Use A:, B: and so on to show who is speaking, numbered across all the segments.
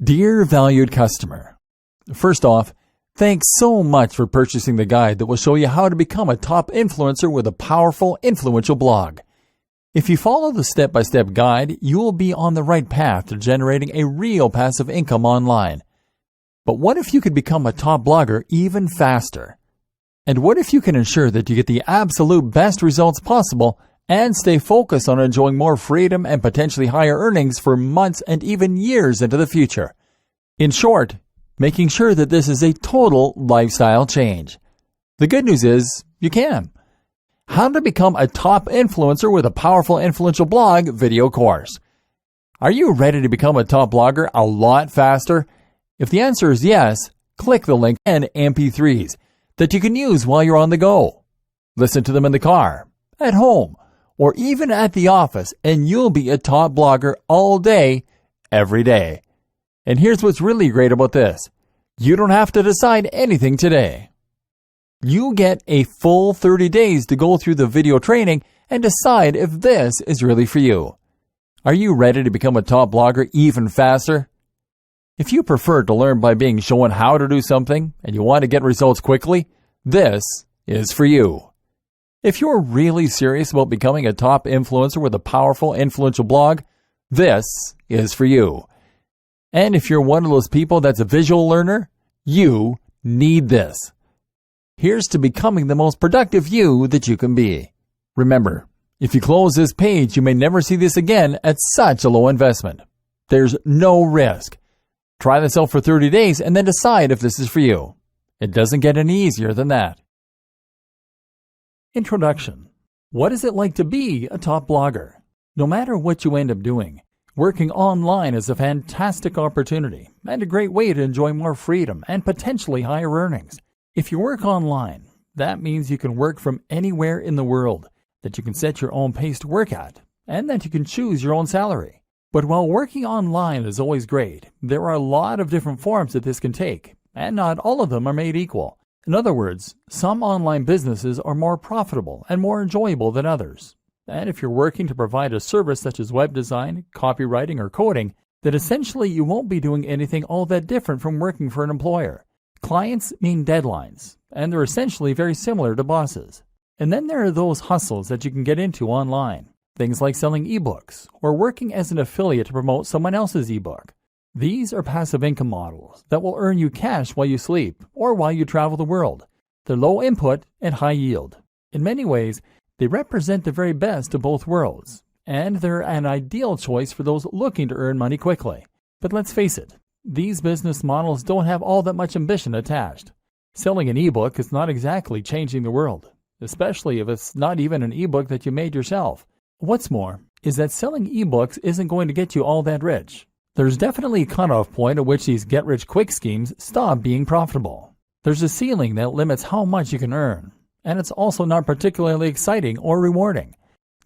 A: Dear valued customer, first off, thanks so much for purchasing the guide that will show you how to become a top influencer with a powerful, influential blog. If you follow the step-by-step guide, you will be on the right path to generating a real passive income online. But what if you could become a top blogger even faster? And what if you can ensure that you get the absolute best results possible and stay focused on enjoying more freedom and potentially higher earnings for months and even years into the future? In short, making sure that this is a total lifestyle change. The good news is, you can. How to become a top influencer with a powerful influential blog video course. Are you ready to become a top blogger a lot faster? If the answer is yes, click the link and MP3s that you can use while you're on the go. Listen to them in the car, at home, or even at the office, and you'll be a top blogger all day, every day. And here's what's really great about this. You don't have to decide anything today. You get a full 30 days to go through the video training and decide if this is really for you. Are you ready to become a top blogger even faster? If you prefer to learn by being shown how to do something and you want to get results quickly, this is for you. If you're really serious about becoming a top influencer with a powerful, influential blog, this is for you. And if you're one of those people that's a visual learner, you need this. Here's to becoming the most productive you that you can be. Remember, if you close this page, you may never see this again at such a low investment. There's no risk. Try this out for 30 days and then decide if this is for you. It doesn't get any easier than that. Introduction. What is it like to be a top blogger? No matter what you end up doing, working online is a fantastic opportunity and a great way to enjoy more freedom and potentially higher earnings. If you work online, that means you can work from anywhere in the world, that you can set your own pace to work at, and that you can choose your own salary. But while working online is always great, there are a lot of different forms that this can take, and not all of them are made equal. In other words, some online businesses are more profitable and more enjoyable than others. And if you're working to provide a service such as web design, copywriting, or coding, then essentially you won't be doing anything all that different from working for an employer. Clients mean deadlines, and they're essentially very similar to bosses. And then there are those hustles that you can get into online. Things like selling ebooks or working as an affiliate to promote someone else's ebook. These are passive income models that will earn you cash while you sleep or while you travel the world. They're low input and high yield. In many ways, they represent the very best of both worlds, and they're an ideal choice for those looking to earn money quickly. But let's face it, these business models don't have all that much ambition attached. Selling an ebook is not exactly changing the world, especially if it's not even an ebook that you made yourself. What's more is that selling ebooks isn't going to get you all that rich. There's definitely a cutoff point at which these get-rich-quick schemes stop being profitable. There's a ceiling that limits how much you can earn, and it's also not particularly exciting or rewarding.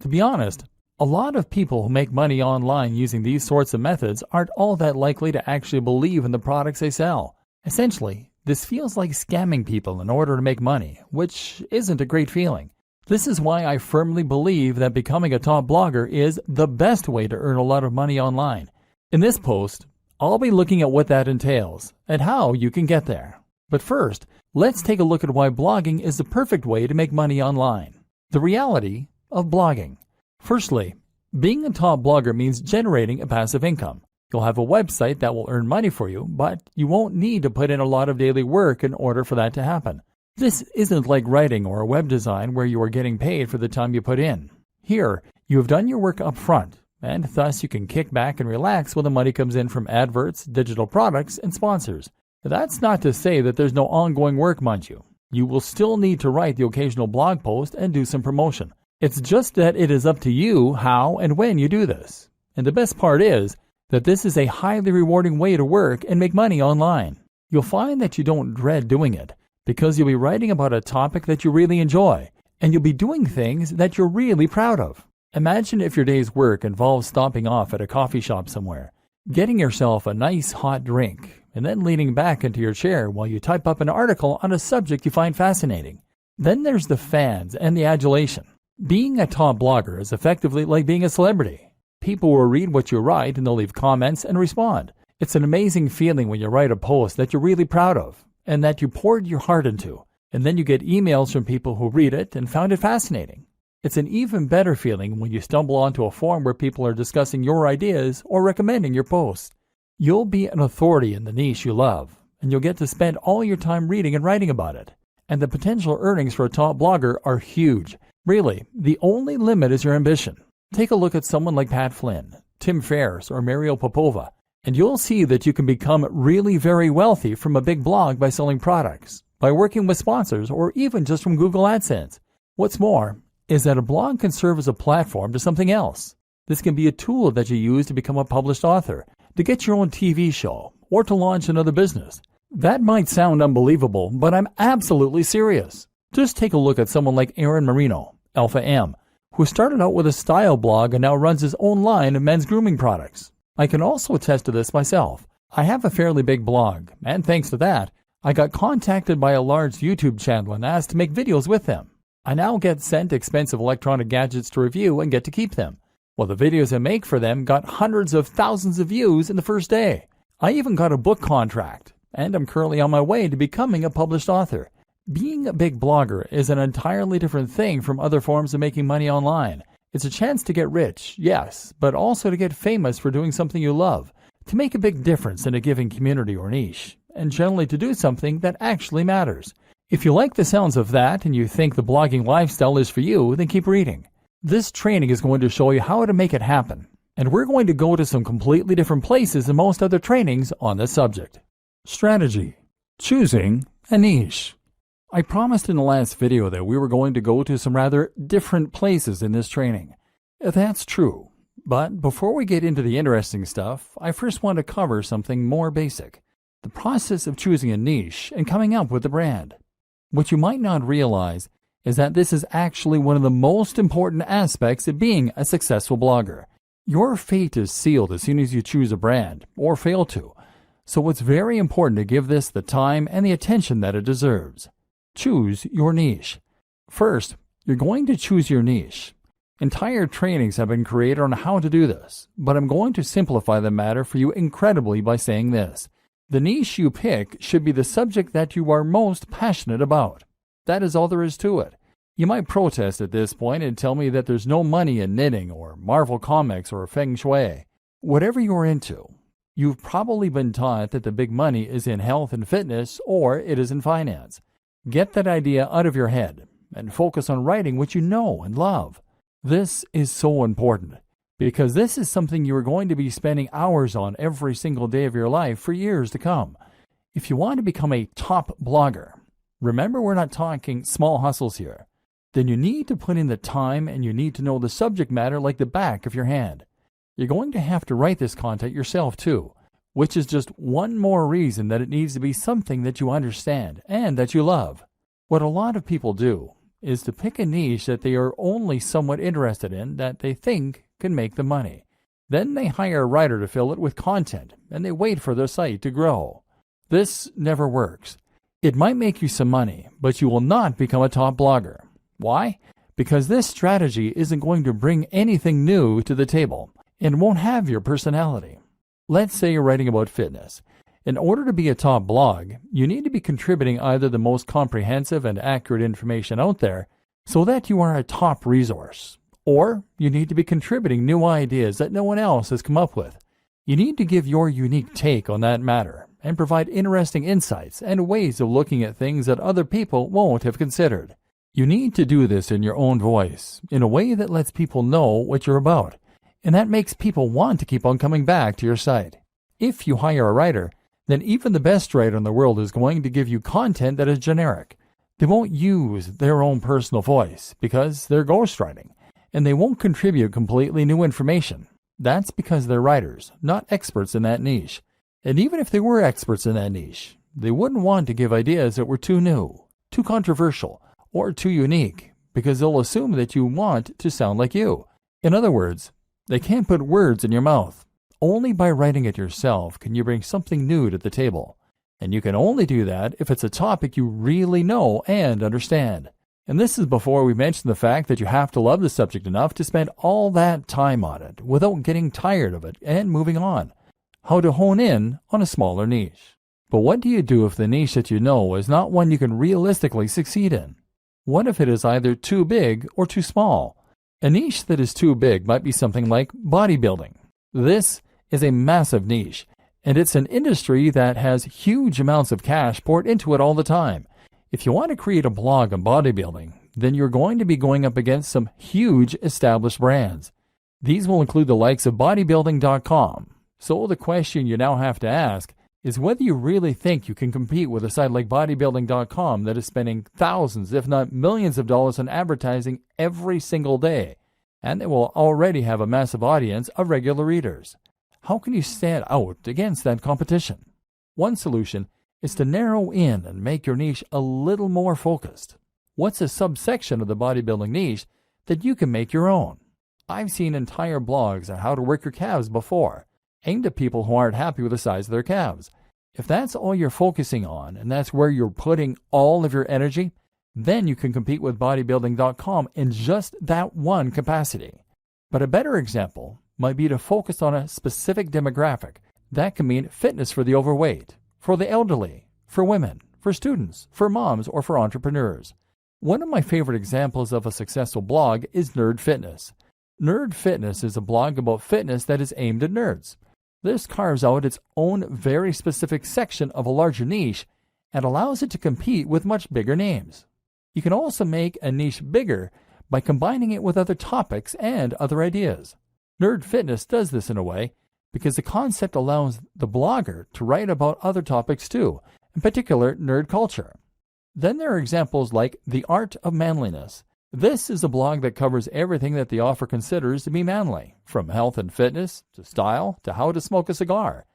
A: To be honest, a lot of people who make money online using these sorts of methods aren't all that likely to actually believe in the products they sell. Essentially, this feels like scamming people in order to make money, which isn't a great feeling. This is why I firmly believe that becoming a top blogger is the best way to earn a lot of money online. In this post, I'll be looking at what that entails and how you can get there. But first, let's take a look at why blogging is the perfect way to make money online. The reality of blogging. Firstly, being a top blogger means generating a passive income. You'll have a website that will earn money for you, but you won't need to put in a lot of daily work in order for that to happen. This isn't like writing or web design where you are getting paid for the time you put in. Here, you have done your work up front, and thus you can kick back and relax when the money comes in from adverts, digital products, and sponsors. That's not to say that there's no ongoing work, mind you. You will still need to write the occasional blog post and do some promotion. It's just that it is up to you how and when you do this. And the best part is that this is a highly rewarding way to work and make money online. You'll find that you don't dread doing it because you'll be writing about a topic that you really enjoy, and you'll be doing things that you're really proud of. Imagine if your day's work involves stopping off at a coffee shop somewhere, getting yourself a nice hot drink, and then leaning back into your chair while you type up an article on a subject you find fascinating. Then there's the fans and the adulation. Being a top blogger is effectively like being a celebrity. People will read what you write and they'll leave comments and respond. It's an amazing feeling when you write a post that you're really proud of and that you poured your heart into, and then you get emails from people who read it and found it fascinating. It's an even better feeling when you stumble onto a forum where people are discussing your ideas or recommending your posts. You'll be an authority in the niche you love, and you'll get to spend all your time reading and writing about it. And the potential earnings for a top blogger are huge. Really, the only limit is your ambition. Take a look at someone like Pat Flynn, Tim Ferriss, or Mario Popova, and you'll see that you can become really very wealthy from a big blog by selling products, by working with sponsors, or even just from Google AdSense. What's more is that a blog can serve as a platform to something else. This can be a tool that you use to become a published author, to get your own TV show, or to launch another business. That might sound unbelievable, but I'm absolutely serious. Just take a look at someone like Aaron Marino, Alpha M, who started out with a style blog and now runs his own line of men's grooming products. I can also attest to this myself. I have a fairly big blog, and thanks to that, I got contacted by a large YouTube channel and asked to make videos with them. I now get sent expensive electronic gadgets to review and get to keep them. Well, the videos I make for them got hundreds of thousands of views in the first day. I even got a book contract, and I'm currently on my way to becoming a published author. Being a big blogger is an entirely different thing from other forms of making money online. It's a chance to get rich, yes, but also to get famous for doing something you love, to make a big difference in a given community or niche, and generally to do something that actually matters. If you like the sounds of that and you think the blogging lifestyle is for you, then keep reading. This training is going to show you how to make it happen, and we're going to go to some completely different places than most other trainings on this subject. Strategy. Choosing a niche. I promised in the last video that we were going to go to some rather different places in this training. That's true, but before we get into the interesting stuff, I first want to cover something more basic. The process of choosing a niche and coming up with a brand. What you might not realize is that this is actually one of the most important aspects of being a successful blogger. Your fate is sealed as soon as you choose a brand, or fail to. So it's very important to give this the time and the attention that it deserves. Choose your niche. First, you're going to choose your niche. Entire trainings have been created on how to do this, but I'm going to simplify the matter for you incredibly by saying this. The niche you pick should be the subject that you are most passionate about. That is all there is to it. You might protest at this point and tell me that there's no money in knitting or Marvel Comics or Feng Shui. Whatever you're into, you've probably been taught that the big money is in health and fitness or it is in finance. Get that idea out of your head and focus on writing what you know and love. This is so important because this is something you are going to be spending hours on every single day of your life for years to come. If you want to become a top blogger, remember we're not talking small hustles here, then you need to put in the time and you need to know the subject matter like the back of your hand. You're going to have to write this content yourself too, which is just one more reason that it needs to be something that you understand and that you love. What a lot of people do is to pick a niche that they are only somewhat interested in that they think can make them money. Then they hire a writer to fill it with content and they wait for their site to grow. This never works. It might make you some money, but you will not become a top blogger. Why? Because this strategy isn't going to bring anything new to the table and won't have your personality. Let's say you're writing about fitness. In order to be a top blog, you need to be contributing either the most comprehensive and accurate information out there so that you are a top resource, or you need to be contributing new ideas that no one else has come up with. You need to give your unique take on that matter and provide interesting insights and ways of looking at things that other people won't have considered. You need to do this in your own voice, in a way that lets people know what you're about, and that makes people want to keep on coming back to your site. If you hire a writer, then even the best writer in the world is going to give you content that is generic. They won't use their own personal voice because they're ghostwriting, and they won't contribute completely new information. That's because they're writers, not experts in that niche. And even if they were experts in that niche, they wouldn't want to give ideas that were too new, too controversial, or too unique, because they'll assume that you want to sound like you. In other words, they can't put words in your mouth. Only by writing it yourself can you bring something new to the table. And you can only do that if it's a topic you really know and understand. And this is before we mention the fact that you have to love the subject enough to spend all that time on it without getting tired of it and moving on. how to hone in on a smaller niche. But what do you do if the niche that you know is not one you can realistically succeed in? What if it is either too big or too small? A niche that is too big might be something like bodybuilding. This is a massive niche, and it's an industry that has huge amounts of cash poured into it all the time. If you want to create a blog on bodybuilding, then you're going to be going up against some huge established brands. These will include the likes of bodybuilding.com. So the question you now have to ask is whether you really think you can compete with a site like bodybuilding.com that is spending thousands, if not millions of dollars on advertising every single day, and they will already have a massive audience of regular readers. How can you stand out against that competition? One solution is to narrow in and make your niche a little more focused. What's a subsection of the bodybuilding niche that you can make your own? I've seen entire blogs on how to work your calves before, aimed at people who aren't happy with the size of their calves. If that's all you're focusing on and that's where you're putting all of your energy, then you can compete with bodybuilding.com in just that one capacity. But a better example might be to focus on a specific demographic. That can mean fitness for the overweight, for the elderly, for women, for students, for moms, or for entrepreneurs. One of my favorite examples of a successful blog is Nerd Fitness. Nerd Fitness is a blog about fitness that is aimed at nerds. This carves out its own very specific section of a larger niche and allows it to compete with much bigger names. You can also make a niche bigger by combining it with other topics and other ideas. Nerd Fitness does this in a way because the concept allows the blogger to write about other topics too, in particular nerd culture. Then there are examples like The Art of Manliness. This is a blog that covers everything that the author considers to be manly, from health and fitness, to style, to how to smoke a cigar.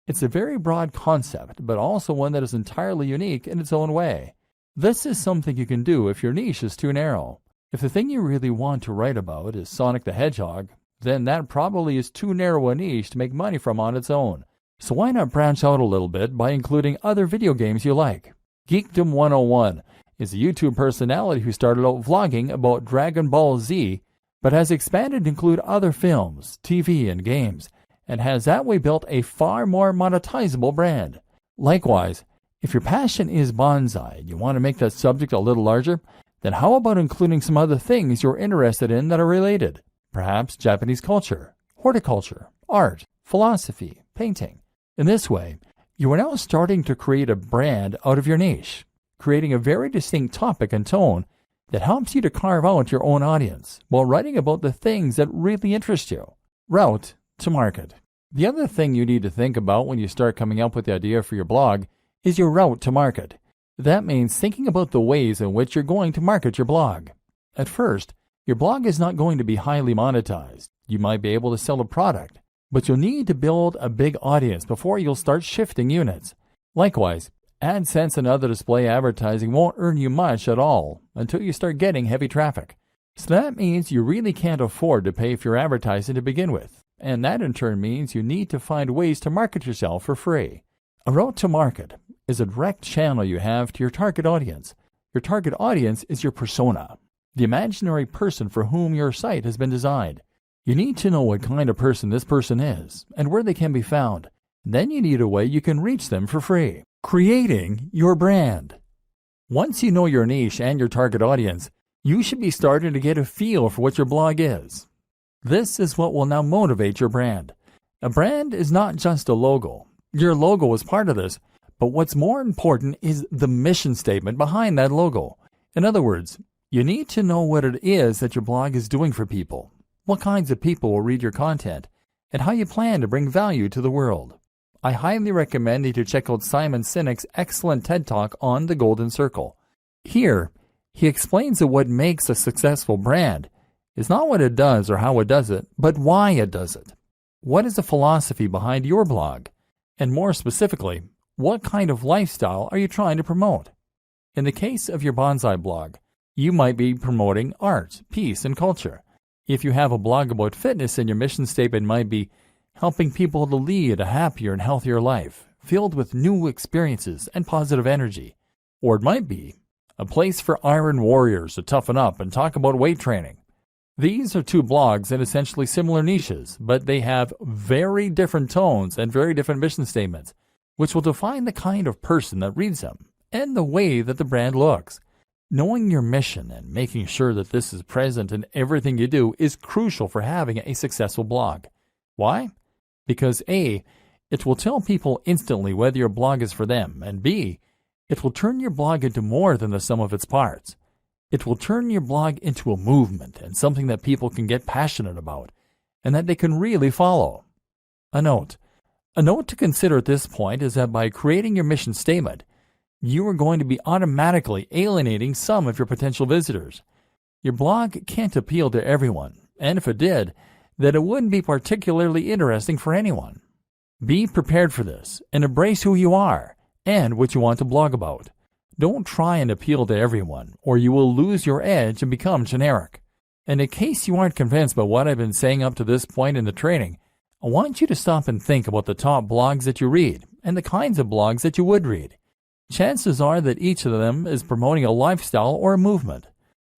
A: It's a very broad concept, but also one that is entirely unique in its own way. This is something you can do if your niche is too narrow. If the thing you really want to write about is Sonic the Hedgehog, then that probably is too narrow a niche to make money from on its own. So why not branch out a little bit by including other video games you like? Geekdom 101 is a YouTube personality who started out vlogging about Dragon Ball Z, but has expanded to include other films, TV, and games, and has that way built a far more monetizable brand. Likewise, if your passion is bonsai and you want to make that subject a little larger, then how about including some other things you're interested in that are related? Perhaps Japanese culture, horticulture, art, philosophy, painting. In this way, you are now starting to create a brand out of your niche, creating a very distinct topic and tone that helps you to carve out your own audience while writing about the things that really interest you. Route to market. The other thing you need to think about when you start coming up with the idea for your blog is your route to market. That means thinking about the ways in which you're going to market your blog. At first, your blog is not going to be highly monetized. You might be able to sell a product, but you'll need to build a big audience before you'll start shifting units. Likewise, AdSense and other display advertising won't earn you much at all until you start getting heavy traffic. So that means you really can't afford to pay for your advertising to begin with, and that in turn means you need to find ways to market yourself for free. A route to market is a direct channel you have to your target audience. Your target audience is your persona, the imaginary person for whom your site has been designed. You need to know what kind of person this person is and where they can be found. Then you need a way you can reach them for free. Creating your brand. Once you know your niche and your target audience, you should be starting to get a feel for what your blog is. This is what will now motivate your brand. A brand is not just a logo. Your logo is part of this, but what's more important is the mission statement behind that logo. In other words, you need to know what it is that your blog is doing for people, what kinds of people will read your content, and how you plan to bring value to the world. I highly recommend that you check out Simon Sinek's excellent TED Talk on the Golden Circle. Here, he explains that what makes a successful brand is not what it does or how it does it, but why it does it. What is the philosophy behind your blog? And more specifically, what kind of lifestyle are you trying to promote? In the case of your bonsai blog, you might be promoting art, peace, and culture. If you have a blog about fitness, then your mission statement might be helping people to lead a happier and healthier life, filled with new experiences and positive energy. Or it might be a place for iron warriors to toughen up and talk about weight training. These are two blogs in essentially similar niches, but they have very different tones and very different mission statements, which will define the kind of person that reads them and the way that the brand looks. Knowing your mission and making sure that this is present in everything you do is crucial for having a successful blog. Why? Because A, it will tell people instantly whether your blog is for them, and B, it will turn your blog into more than the sum of its parts. It will turn your blog into a movement and something that people can get passionate about and that they can really follow. A note to consider at this point is that by creating your mission statement, you are going to be automatically alienating some of your potential visitors. Your blog can't appeal to everyone, and if it did, then it wouldn't be particularly interesting for anyone. Be prepared for this and embrace who you are and what you want to blog about. Don't try and appeal to everyone, or you will lose your edge and become generic. And in case you aren't convinced by what I've been saying up to this point in the training, I want you to stop and think about the top blogs that you read and the kinds of blogs that you would read. Chances are that each of them is promoting a lifestyle or a movement.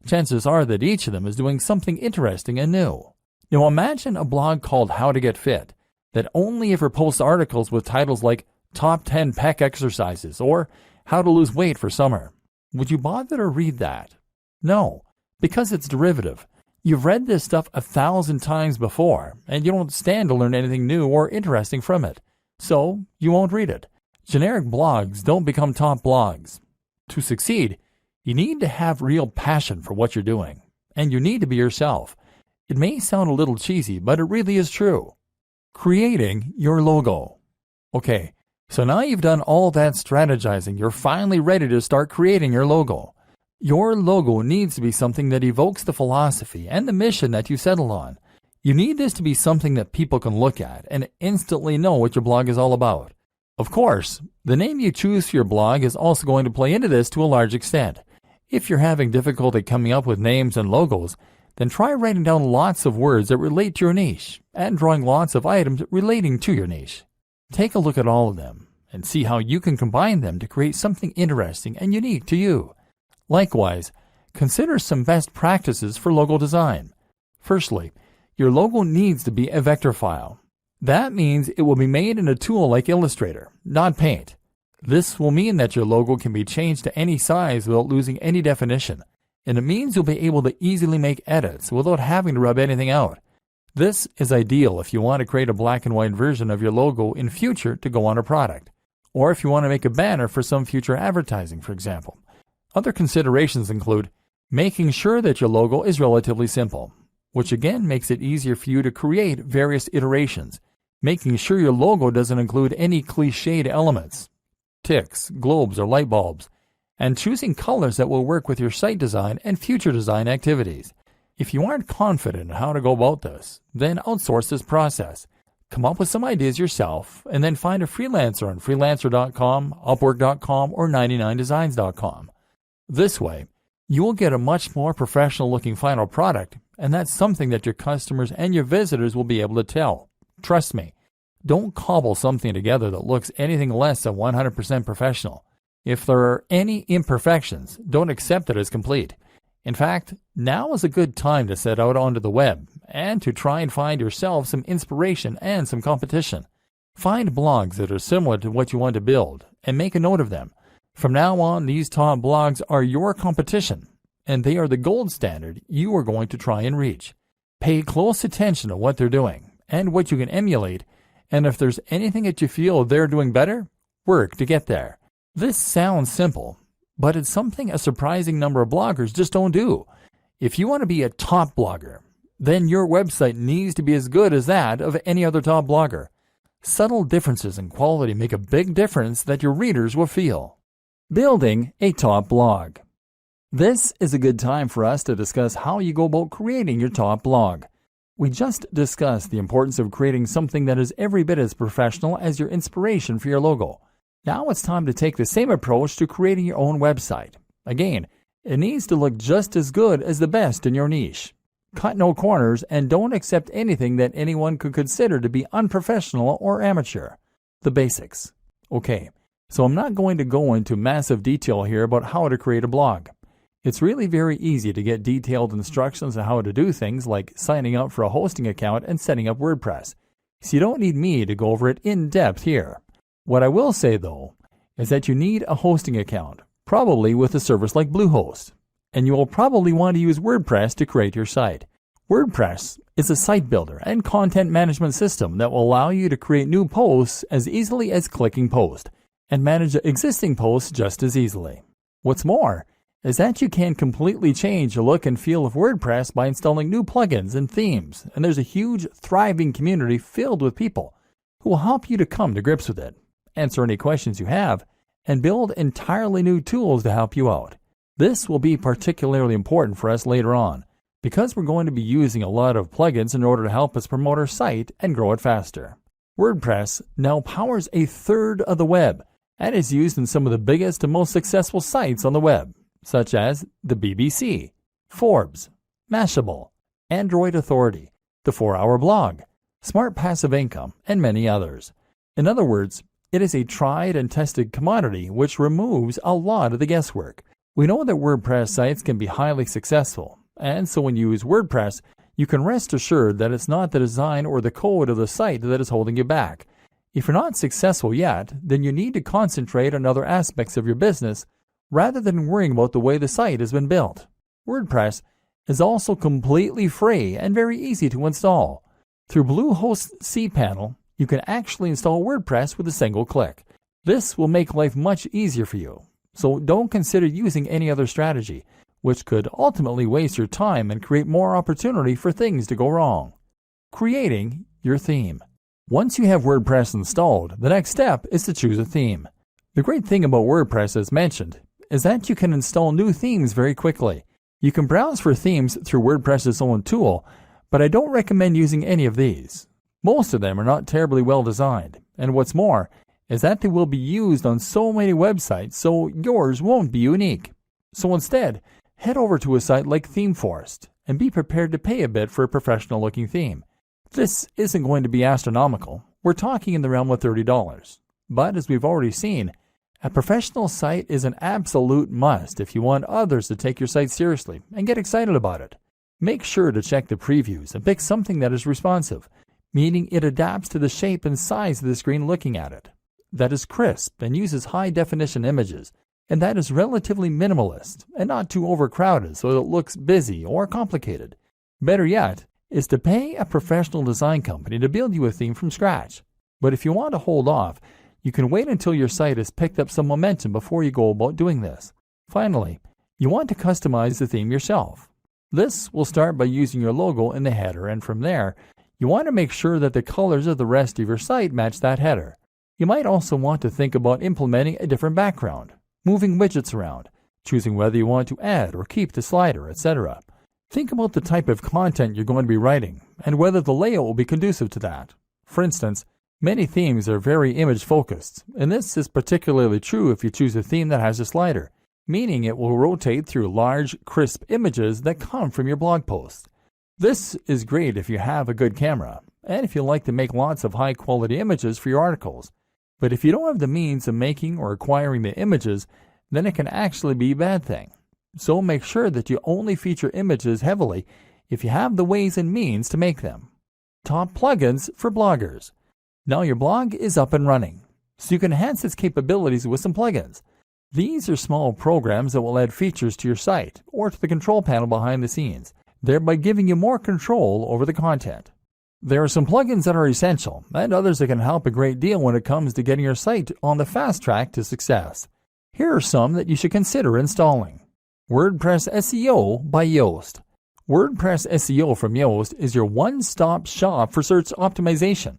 A: Chances are that each of them is doing something interesting and new. Now imagine a blog called How to Get Fit that only ever posts articles with titles like Top 10 Pec Exercises or How to Lose Weight for Summer. Would you bother to read that? No, because it's derivative. You've read this stuff 1,000 times before, and you don't stand to learn anything new or interesting from it. So, you won't read it. Generic blogs don't become top blogs. To succeed, you need to have real passion for what you're doing, and you need to be yourself. It may sound a little cheesy, but it really is true. Creating your logo. Okay, so now you've done all that strategizing, you're finally ready to start creating your logo. Your logo needs to be something that evokes the philosophy and the mission that you settled on. You need this to be something that people can look at and instantly know what your blog is all about. Of course, the name you choose for your blog is also going to play into this to a large extent. If you're having difficulty coming up with names and logos, then try writing down lots of words that relate to your niche and drawing lots of items relating to your niche. Take a look at all of them and see how you can combine them to create something interesting and unique to you. Likewise, consider some best practices for logo design. Firstly, your logo needs to be a vector file. That means it will be made in a tool like Illustrator, not Paint. This will mean that your logo can be changed to any size without losing any definition, and it means you'll be able to easily make edits without having to rub anything out. This is ideal if you want to create a black and white version of your logo in future to go on a product, or if you want to make a banner for some future advertising, for example. Other considerations include making sure that your logo is relatively simple, which again makes it easier for you to create various iterations. Making sure your logo doesn't include any cliched elements, ticks, globes, or light bulbs, and choosing colors that will work with your site design and future design activities. If you aren't confident in how to go about this, then outsource this process. Come up with some ideas yourself, and then find a freelancer on freelancer.com, upwork.com, or 99designs.com. This way, you will get a much more professional-looking final product, and that's something that your customers and your visitors will be able to tell. Trust me, don't cobble something together that looks anything less than 100% professional. If there are any imperfections, don't accept it as complete. In fact, now is a good time to set out onto the web and to try and find yourself some inspiration and some competition. Find blogs that are similar to what you want to build and make a note of them. From now on, these top blogs are your competition, and they are the gold standard you are going to try and reach. Pay close attention to what they're doing and what you can emulate, and if there's anything that you feel they're doing better, work to get there. This sounds simple, but it's something a surprising number of bloggers just don't do. If you want to be a top blogger, then your website needs to be as good as that of any other top blogger. Subtle differences in quality make a big difference that your readers will feel. Building a top blog. This is a good time for us to discuss how you go about creating your top blog. We just discussed the importance of creating something that is every bit as professional as your inspiration for your logo. Now it's time to take the same approach to creating your own website. Again, it needs to look just as good as the best in your niche. Cut no corners and don't accept anything that anyone could consider to be unprofessional or amateur. The basics. Okay, so I'm not going to go into massive detail here about how to create a blog. It's really very easy to get detailed instructions on how to do things like signing up for a hosting account and setting up WordPress, so you don't need me to go over it in depth here. What I will say though is that you need a hosting account, probably with a service like Bluehost, and you will probably want to use WordPress to create your site. WordPress is a site builder and content management system that will allow you to create new posts as easily as clicking post, and manage existing posts just as easily. What's more is that you can completely change the look and feel of WordPress by installing new plugins and themes, and there's a huge, thriving community filled with people who will help you to come to grips with it, answer any questions you have, and build entirely new tools to help you out. This will be particularly important for us later on, because we're going to be using a lot of plugins in order to help us promote our site and grow it faster. WordPress now powers a third of the web, and is used in some of the biggest and most successful sites on the web, such as the BBC, Forbes, Mashable, Android Authority, the 4-Hour Blog, Smart Passive Income, and many others. In other words, it is a tried and tested commodity which removes a lot of the guesswork. We know that WordPress sites can be highly successful, and so when you use WordPress, you can rest assured that it's not the design or the code of the site that is holding you back. If you're not successful yet, then you need to concentrate on other aspects of your business rather than worrying about the way the site has been built. WordPress is also completely free and very easy to install. Through Bluehost cPanel, you can actually install WordPress with a single click. This will make life much easier for you, so don't consider using any other strategy, which could ultimately waste your time and create more opportunity for things to go wrong. Creating your theme. Once you have WordPress installed, the next step is to choose a theme. The great thing about WordPress, as mentioned, is that you can install new themes very quickly. You can browse for themes through WordPress's own tool, but I don't recommend using any of these. Most of them are not terribly well designed, and what's more is that they will be used on so many websites, so yours won't be unique. So instead, head over to a site like ThemeForest and be prepared to pay a bit for a professional-looking theme. This isn't going to be astronomical. We're talking in the realm of $30. But as we've already seen, a professional site is an absolute must if you want others to take your site seriously and get excited about it. Make sure to check the previews and pick something that is responsive, meaning it adapts to the shape and size of the screen looking at it, that is crisp and uses high-definition images, and that is relatively minimalist and not too overcrowded so it looks busy or complicated. Better yet is to pay a professional design company to build you a theme from scratch. But if you want to hold off, you can wait until your site has picked up some momentum before you go about doing this. Finally, you want to customize the theme yourself. This will start by using your logo in the header, and from there, you want to make sure that the colors of the rest of your site match that header. You might also want to think about implementing a different background, moving widgets around, choosing whether you want to add or keep the slider, etc. Think about the type of content you're going to be writing, and whether the layout will be conducive to that. For instance, many themes are very image-focused, and this is particularly true if you choose a theme that has a slider, meaning it will rotate through large, crisp images that come from your blog post. This is great if you have a good camera, and if you like to make lots of high-quality images for your articles. But if you don't have the means of making or acquiring the images, then it can actually be a bad thing. So make sure that you only feature images heavily if you have the ways and means to make them. Top plugins for bloggers. Now your blog is up and running, so you can enhance its capabilities with some plugins. These are small programs that will add features to your site or to the control panel behind the scenes, thereby giving you more control over the content. There are some plugins that are essential, and others that can help a great deal when it comes to getting your site on the fast track to success. Here are some that you should consider installing. WordPress SEO by Yoast. WordPress SEO from Yoast is your one-stop shop for search optimization.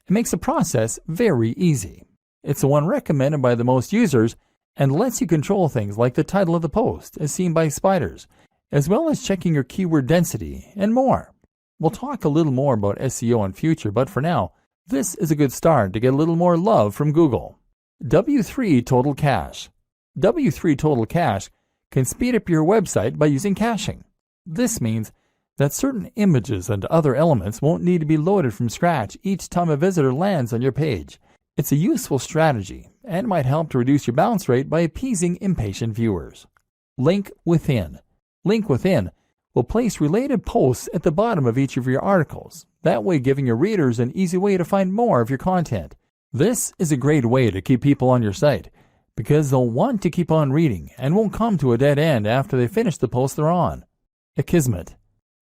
A: It makes the process very easy. It's the one recommended by the most users and lets you control things like the title of the post as seen by spiders, as well as checking your keyword density and more. We'll talk a little more about SEO in future, but for now, this is a good start to get a little more love from Google. W3 Total Cache. W3 Total Cache can speed up your website by using caching. This means that certain images and other elements won't need to be loaded from scratch each time a visitor lands on your page. It's a useful strategy and might help to reduce your bounce rate by appeasing impatient viewers. Link Within. Link Within will place related posts at the bottom of each of your articles, that way giving your readers an easy way to find more of your content. This is a great way to keep people on your site, because they'll want to keep on reading and won't come to a dead end after they finish the post they're on. Akismet.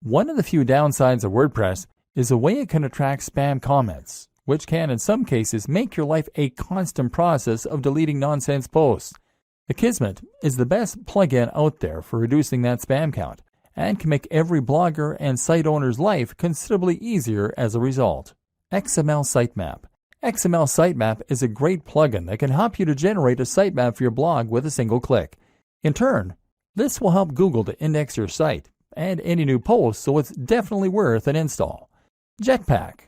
A: One of the few downsides of WordPress is the way it can attract spam comments, which can in some cases make your life a constant process of deleting nonsense posts. Akismet is the best plugin out there for reducing that spam count, and can make every blogger and site owner's life considerably easier as a result. XML Sitemap. XML Sitemap is a great plugin that can help you to generate a sitemap for your blog with a single click. In turn, this will help Google to index your site and any new posts, so it's definitely worth an install. Jetpack.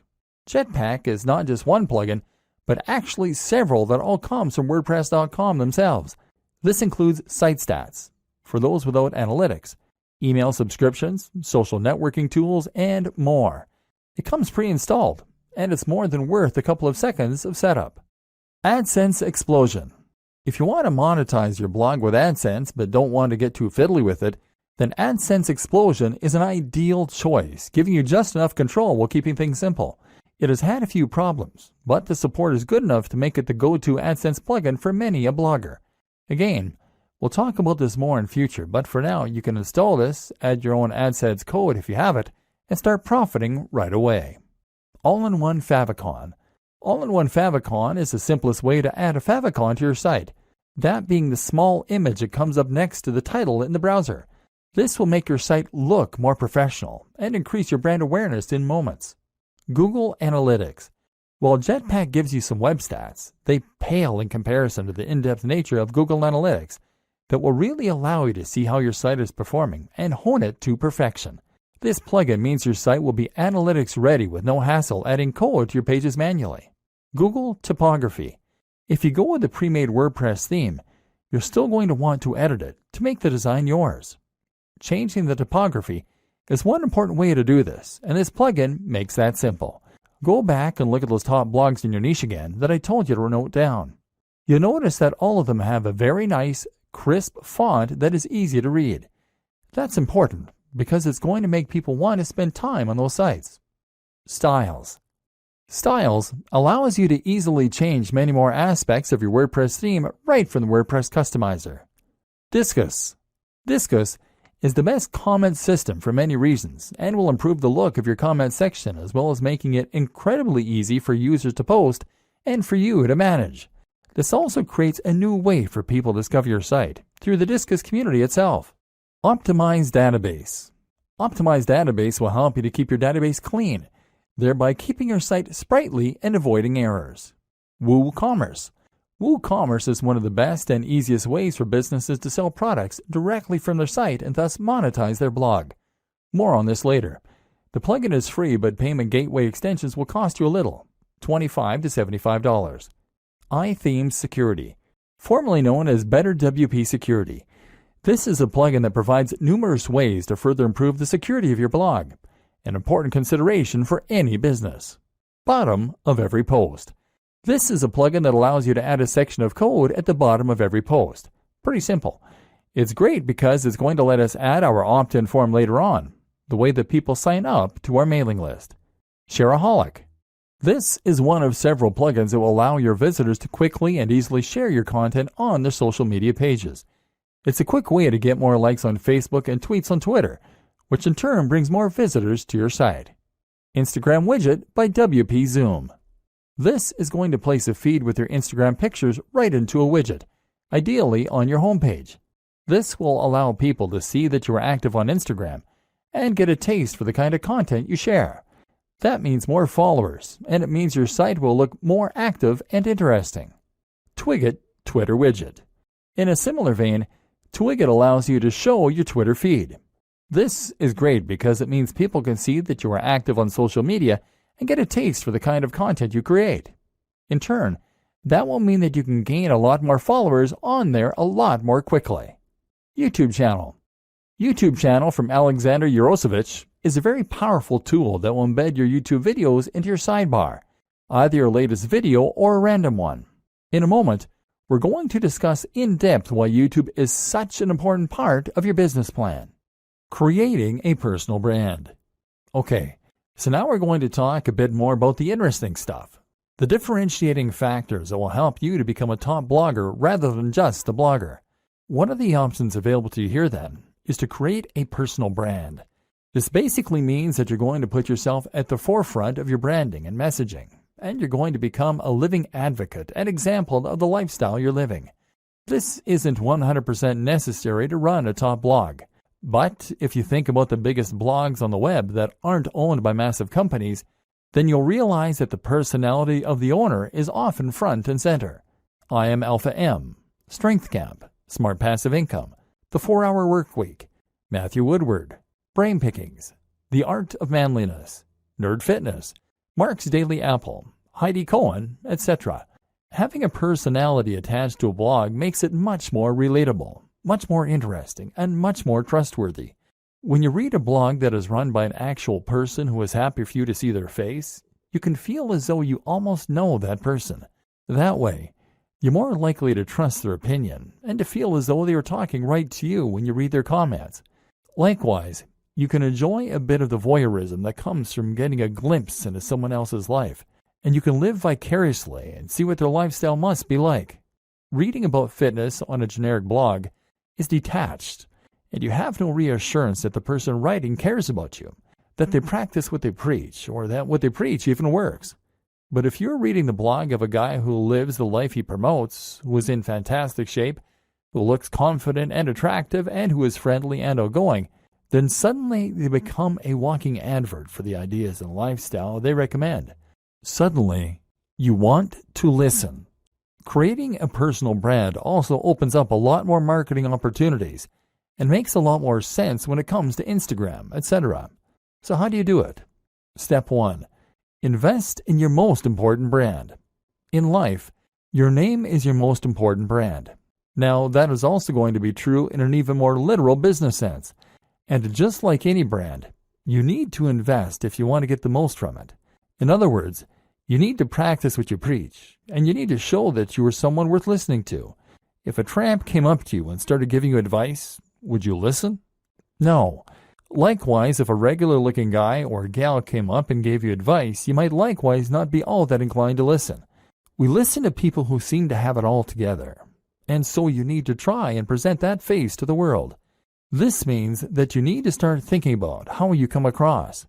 A: Jetpack is not just one plugin, but actually several that all comes from WordPress.com themselves. This includes site stats, for those without analytics, email subscriptions, social networking tools, and more. It comes pre-installed, and it's more than worth a couple of seconds of setup. AdSense Explosion. If you want to monetize your blog with AdSense but don't want to get too fiddly with it, then AdSense Explosion is an ideal choice, giving you just enough control while keeping things simple. It has had a few problems, but the support is good enough to make it the go-to AdSense plugin for many a blogger. Again, we'll talk about this more in future, but for now you can install this, add your own AdSense code if you have it, and start profiting right away. All-in-one favicon. All-in-one favicon is the simplest way to add a favicon to your site, that being the small image that comes up next to the title in the browser. This will make your site look more professional and increase your brand awareness in moments. Google Analytics. While Jetpack gives you some web stats, they pale in comparison to the in-depth nature of Google Analytics that will really allow you to see how your site is performing and hone it to perfection. This plugin means your site will be analytics ready with no hassle adding code to your pages manually. Google Typography. If you go with the pre-made WordPress theme, you're still going to want to edit it to make the design yours. Changing the typography is one important way to do this, and this plugin makes that simple. Go back and look at those top blogs in your niche again that I told you to note down. You'll notice that all of them have a very nice, crisp font that is easy to read. That's important because it's going to make people want to spend time on those sites. Styles. Styles allows you to easily change many more aspects of your WordPress theme right from the WordPress customizer. Disqus. Disqus is the best comment system for many reasons and will improve the look of your comment section as well as making it incredibly easy for users to post and for you to manage. This also creates a new way for people to discover your site through the Disqus community itself. Optimized Database. Optimized Database will help you to keep your database clean, thereby keeping your site sprightly and avoiding errors. WooCommerce. WooCommerce is one of the best and easiest ways for businesses to sell products directly from their site and thus monetize their blog. More on this later. The plugin is free, but payment gateway extensions will cost you a little, $25 to $75. iThemes Security, formerly known as Better WP Security. This is a plugin that provides numerous ways to further improve the security of your blog, an important consideration for any business. Bottom of every post. This is a plugin that allows you to add a section of code at the bottom of every post. Pretty simple. It's great because it's going to let us add our opt-in form later on, the way that people sign up to our mailing list. Shareaholic. This is one of several plugins that will allow your visitors to quickly and easily share your content on their social media pages. It's a quick way to get more likes on Facebook and tweets on Twitter, which in turn brings more visitors to your site. Instagram Widget by WP Zoom. This is going to place a feed with your Instagram pictures right into a widget, ideally on your homepage. This will allow people to see that you are active on Instagram and get a taste for the kind of content you share. That means more followers, and it means your site will look more active and interesting. Twigget Twitter Widget. In a similar vein, Twigget allows you to show your Twitter feed. This is great because it means people can see that you are active on social media and get a taste for the kind of content you create. In turn, that will mean that you can gain a lot more followers on there a lot more quickly. YouTube channel. YouTube channel from Alexander Yarosevich is a very powerful tool that will embed your YouTube videos into your sidebar, either your latest video or a random one. In a moment, we're going to discuss in depth why YouTube is such an important part of your business plan. Creating a personal brand. Okay, so now we're going to talk a bit more about the interesting stuff, the differentiating factors that will help you to become a top blogger rather than just a blogger. One of the options available to you here then is to create a personal brand. This basically means that you're going to put yourself at the forefront of your branding and messaging, and you're going to become a living advocate and example of the lifestyle you're living. This isn't 100% necessary to run a top blog, but if you think about the biggest blogs on the web that aren't owned by massive companies, then you'll realize that the personality of the owner is often front and center. I Am Alpha M, Strength Camp, Smart Passive Income, The 4-Hour Workweek, Matthew Woodward, Brain Pickings, The Art of Manliness, Nerd Fitness, Mark's Daily Apple, Heidi Cohen, etc. Having a personality attached to a blog makes it much more relatable, much more interesting, and much more trustworthy. When you read a blog that is run by an actual person who is happy for you to see their face, you can feel as though you almost know that person. That way, you're more likely to trust their opinion and to feel as though they are talking right to you when you read their comments. Likewise, you can enjoy a bit of the voyeurism that comes from getting a glimpse into someone else's life, and you can live vicariously and see what their lifestyle must be like. Reading about fitness on a generic blog is detached, and you have no reassurance that the person writing cares about you, that they practice what they preach, or that what they preach even works. But if you're reading the blog of a guy who lives the life he promotes, who is in fantastic shape, who looks confident and attractive, and who is friendly and outgoing, then suddenly they become a walking advert for the ideas and lifestyle they recommend. Suddenly, you want to listen. Creating a personal brand also opens up a lot more marketing opportunities and makes a lot more sense when it comes to Instagram, etc. So how do you do it? Step 1. Invest in your most important brand. In life, your name is your most important brand. Now, that is also going to be true in an even more literal business sense. And just like any brand, you need to invest if you want to get the most from it. In other words, you need to practice what you preach, and you need to show that you are someone worth listening to. If a tramp came up to you and started giving you advice, would you listen? No. Likewise, if a regular-looking guy or gal came up and gave you advice, you might likewise not be all that inclined to listen. We listen to people who seem to have it all together, and so you need to try and present that face to the world. This means that you need to start thinking about how you come across.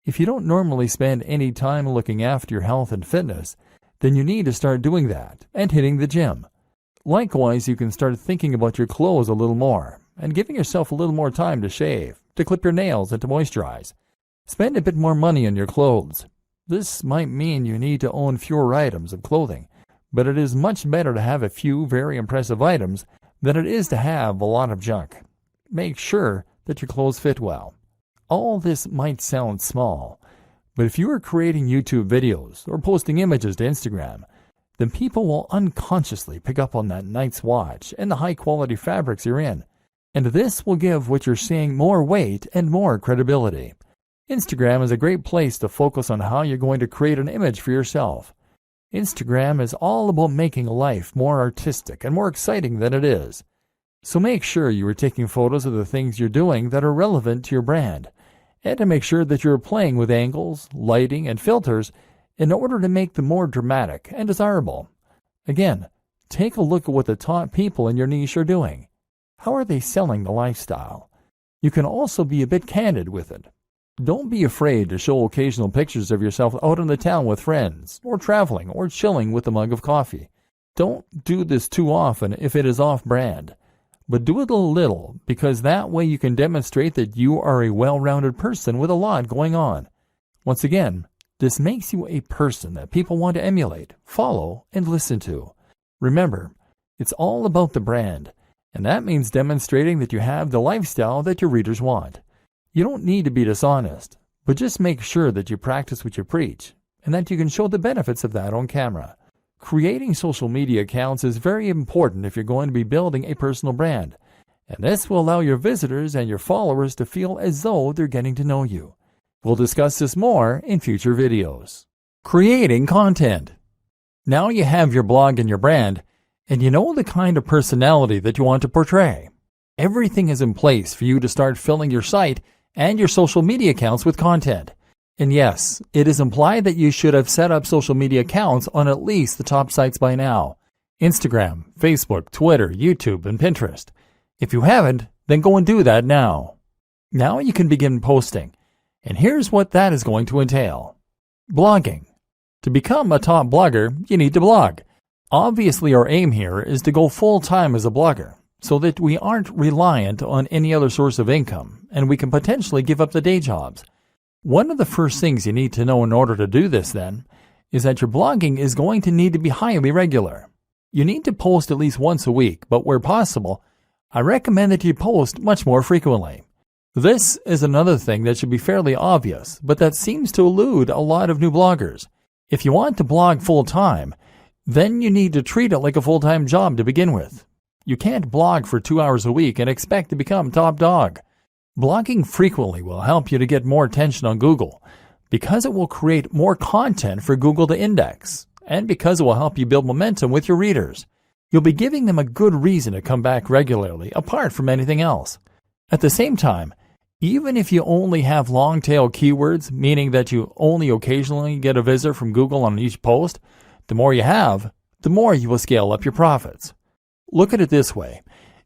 A: If you don't normally spend any time looking after your health and fitness, then you need to start doing that and hitting the gym. Likewise, you can start thinking about your clothes a little more and giving yourself a little more time to shave, to clip your nails, and to moisturize. Spend a bit more money on your clothes. This might mean you need to own fewer items of clothing, but it is much better to have a few very impressive items than it is to have a lot of junk. Make sure that your clothes fit well. All this might sound small, but if you are creating YouTube videos or posting images to Instagram, then people will unconsciously pick up on that night's watch and the high-quality fabrics you're in, and this will give what you're saying more weight and more credibility. Instagram is a great place to focus on how you're going to create an image for yourself. Instagram is all about making life more artistic and more exciting than it is. So make sure you are taking photos of the things you're doing that are relevant to your brand, and to make sure that you're playing with angles, lighting, and filters in order to make them more dramatic and desirable. Again, take a look at what the top people in your niche are doing. How are they selling the lifestyle? You can also be a bit candid with it. Don't be afraid to show occasional pictures of yourself out in the town with friends, or traveling, or chilling with a mug of coffee. Don't do this too often if it is off-brand. But do it a little, because that way you can demonstrate that you are a well-rounded person with a lot going on. Once again, this makes you a person that people want to emulate, follow, and listen to. Remember, it's all about the brand, and that means demonstrating that you have the lifestyle that your readers want. You don't need to be dishonest, but just make sure that you practice what you preach, and that you can show the benefits of that on camera. Creating social media accounts is very important if you're going to be building a personal brand, and this will allow your visitors and your followers to feel as though they're getting to know you. We'll discuss this more in future videos. Creating content. Now you have your blog and your brand, and you know the kind of personality that you want to portray. Everything is in place for you to start filling your site and your social media accounts with content. And yes, it is implied that you should have set up social media accounts on at least the top sites by now: Instagram, Facebook, Twitter, YouTube, and Pinterest. If you haven't, then go and do that now. Now you can begin posting, and here's what that is going to entail. Blogging. To become a top blogger, you need to blog. Obviously, our aim here is to go full-time as a blogger, so that we aren't reliant on any other source of income, and we can potentially give up the day jobs. One of the first things you need to know in order to do this, then, is that your blogging is going to need to be highly regular. You need to post at least once a week, but where possible, I recommend that you post much more frequently. This is another thing that should be fairly obvious, but that seems to elude a lot of new bloggers. If you want to blog full-time, then you need to treat it like a full-time job to begin with. You can't blog for 2 hours a week and expect to become top dog. Blogging frequently will help you to get more attention on Google, because it will create more content for Google to index, and because it will help you build momentum with your readers. You'll be giving them a good reason to come back regularly, apart from anything else. At the same time, even if you only have long-tail keywords, meaning that you only occasionally get a visitor from Google on each post, the more you have, the more you will scale up your profits. Look at it this way.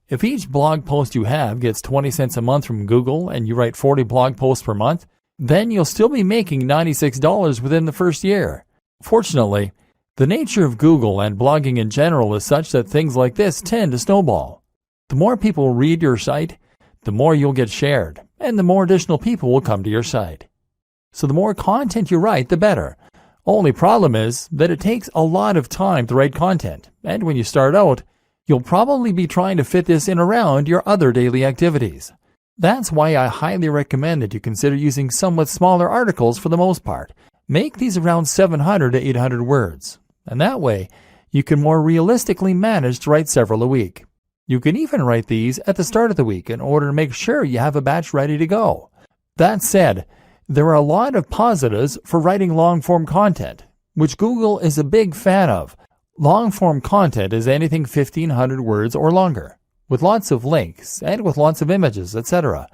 A: If each blog post you have gets 20 cents a month from Google and you write 40 blog posts per month, then you'll still be making $96 within the first year. Fortunately, the nature of Google and blogging in general is such that things like this tend to snowball. The more people read your site, the more you'll get shared, and the more additional people will come to your site. So the more content you write, the better. Only problem is that it takes a lot of time to write content, and when you start out, you'll probably be trying to fit this in around your other daily activities. That's why I highly recommend that you consider using somewhat smaller articles for the most part. Make these around 700 to 800 words, and that way you can more realistically manage to write several a week. You can even write these at the start of the week in order to make sure you have a batch ready to go. That said, there are a lot of positives for writing long-form content, which Google is a big fan of. Long-form content is anything 1,500 words or longer, with lots of links and with lots of images, etc.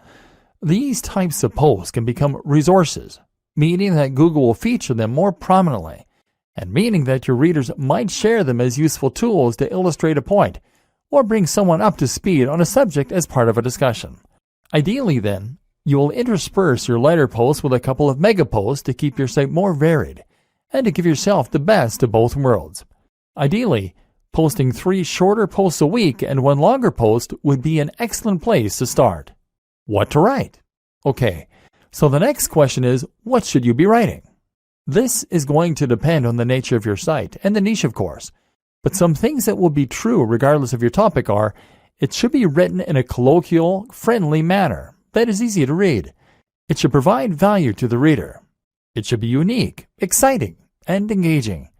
A: These types of posts can become resources, meaning that Google will feature them more prominently, and meaning that your readers might share them as useful tools to illustrate a point, or bring someone up to speed on a subject as part of a discussion. Ideally, then, you will intersperse your lighter posts with a couple of mega posts to keep your site more varied, and to give yourself the best of both worlds. Ideally, posting 3 shorter posts a week and 1 longer post would be an excellent place to start. What to write? Okay, so the next question is, what should you be writing? This is going to depend on the nature of your site and the niche, of course. But some things that will be true regardless of your topic are, it should be written in a colloquial, friendly manner that is easy to read. It should provide value to the reader. It should be unique, exciting, and engaging.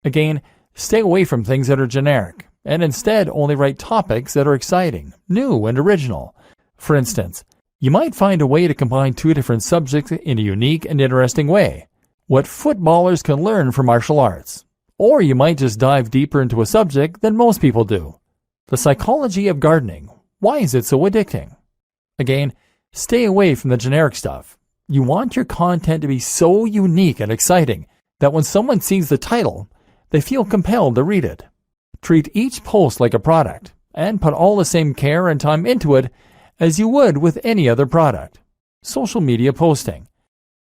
A: Again, stay away from things that are generic, and instead only write topics that are exciting, new, and original. For instance, you might find a way to combine 2 different subjects in a unique and interesting way. What footballers can learn from martial arts. Or you might just dive deeper into a subject than most people do. The psychology of gardening. Why is it so addicting? Again, stay away from the generic stuff. You want your content to be so unique and exciting that when someone sees the title, they feel compelled to read it. Treat each post like a product, and put all the same care and time into it as you would with any other product. Social media posting.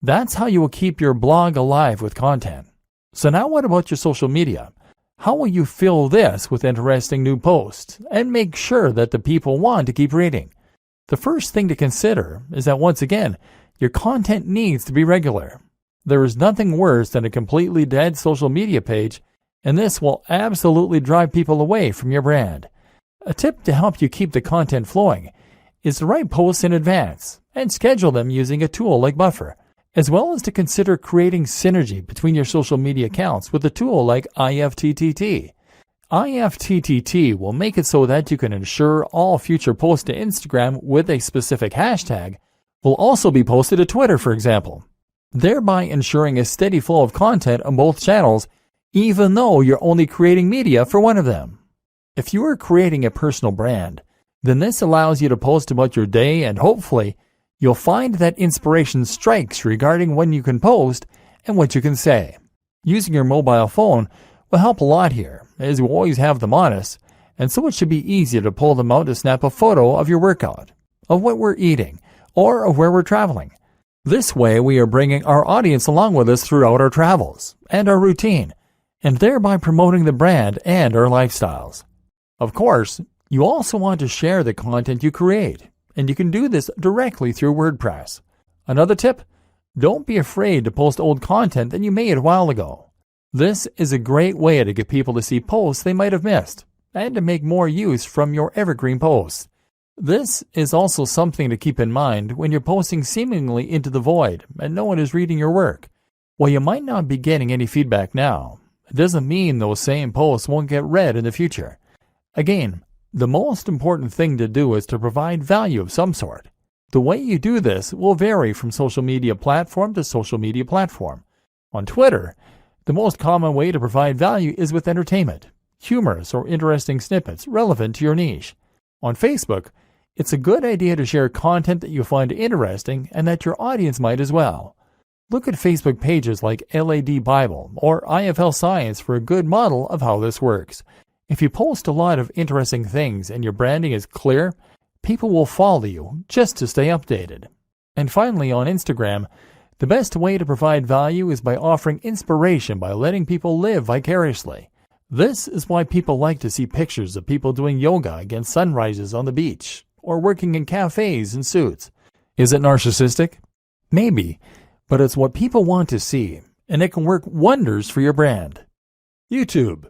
A: That's how you will keep your blog alive with content. So now what about your social media? How will you fill this with interesting new posts and make sure that the people want to keep reading? The first thing to consider is that once again, your content needs to be regular. There is nothing worse than a completely dead social media page, and this will absolutely drive people away from your brand. A tip to help you keep the content flowing is to write posts in advance and schedule them using a tool like Buffer, as well as to consider creating synergy between your social media accounts with a tool like IFTTT. IFTTT will make it so that you can ensure all future posts to Instagram with a specific hashtag will also be posted to Twitter, for example, thereby ensuring a steady flow of content on both channels, even though you're only creating media for one of them. If you are creating a personal brand, then this allows you to post about your day, and hopefully you'll find that inspiration strikes regarding when you can post and what you can say. Using your mobile phone will help a lot here, as you always have them on us, and so it should be easy to pull them out to snap a photo of your workout, of what we're eating, or of where we're traveling. This way we are bringing our audience along with us throughout our travels and our routine, and thereby promoting the brand and our lifestyles. Of course, you also want to share the content you create, and you can do this directly through WordPress. Another tip: don't be afraid to post old content that you made a while ago. This is a great way to get people to see posts they might have missed, and to make more use from your evergreen posts. This is also something to keep in mind when you're posting seemingly into the void and no one is reading your work. While you might not be getting any feedback now, it doesn't mean those same posts won't get read in the future. Again, the most important thing to do is to provide value of some sort. The way you do this will vary from social media platform to social media platform. On Twitter, the most common way to provide value is with entertainment, humorous or interesting snippets relevant to your niche. On Facebook, it's a good idea to share content that you find interesting and that your audience might as well. Look at Facebook pages like LAD Bible or IFL Science for a good model of how this works. If you post a lot of interesting things and your branding is clear, people will follow you just to stay updated. And finally, on Instagram, the best way to provide value is by offering inspiration by letting people live vicariously. This is why people like to see pictures of people doing yoga against sunrises on the beach or working in cafes in suits. Is it narcissistic? Maybe, but it's what people want to see, and it can work wonders for your brand. YouTube.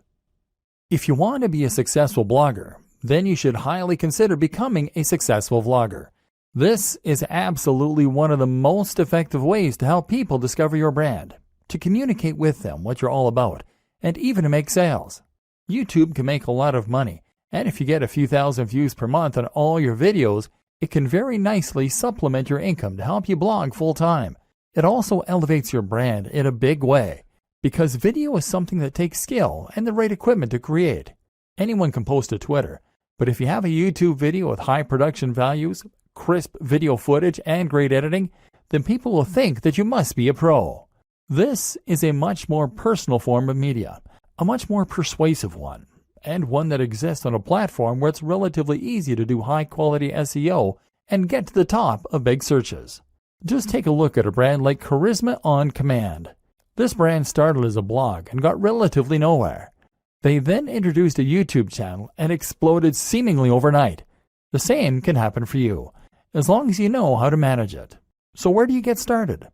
A: If you want to be a successful blogger, then you should highly consider becoming a successful vlogger. This is absolutely one of the most effective ways to help people discover your brand, to communicate with them what you're all about, and even to make sales. YouTube can make a lot of money, and if you get a few thousand views per month on all your videos, it can very nicely supplement your income to help you blog full-time. It also elevates your brand in a big way, because video is something that takes skill and the right equipment to create. Anyone can post to Twitter, but if you have a YouTube video with high production values, crisp video footage, and great editing, then people will think that you must be a pro. This is a much more personal form of media, a much more persuasive one, and one that exists on a platform where it's relatively easy to do high-quality SEO and get to the top of big searches. Just take a look at a brand like Charisma on Command. This brand started as a blog and got relatively nowhere. They then introduced a YouTube channel and exploded seemingly overnight. The same can happen for you, as long as you know how to manage it. So where do you get started?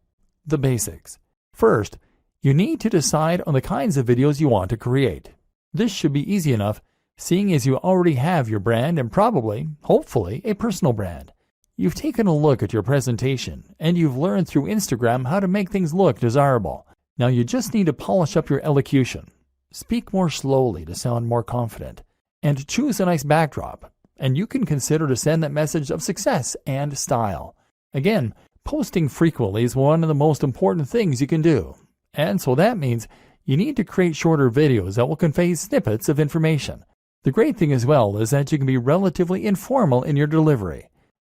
A: The basics. First, you need to decide on the kinds of videos you want to create. This should be easy enough, seeing as you already have your brand and probably, hopefully, a personal brand. You've taken a look at your presentation, and you've learned through Instagram how to make things look desirable. Now you just need to polish up your elocution. Speak more slowly to sound more confident, and choose a nice backdrop, and you can consider to send that message of success and style. Again, posting frequently is one of the most important things you can do, and so that means you need to create shorter videos that will convey snippets of information. The great thing as well is that you can be relatively informal in your delivery.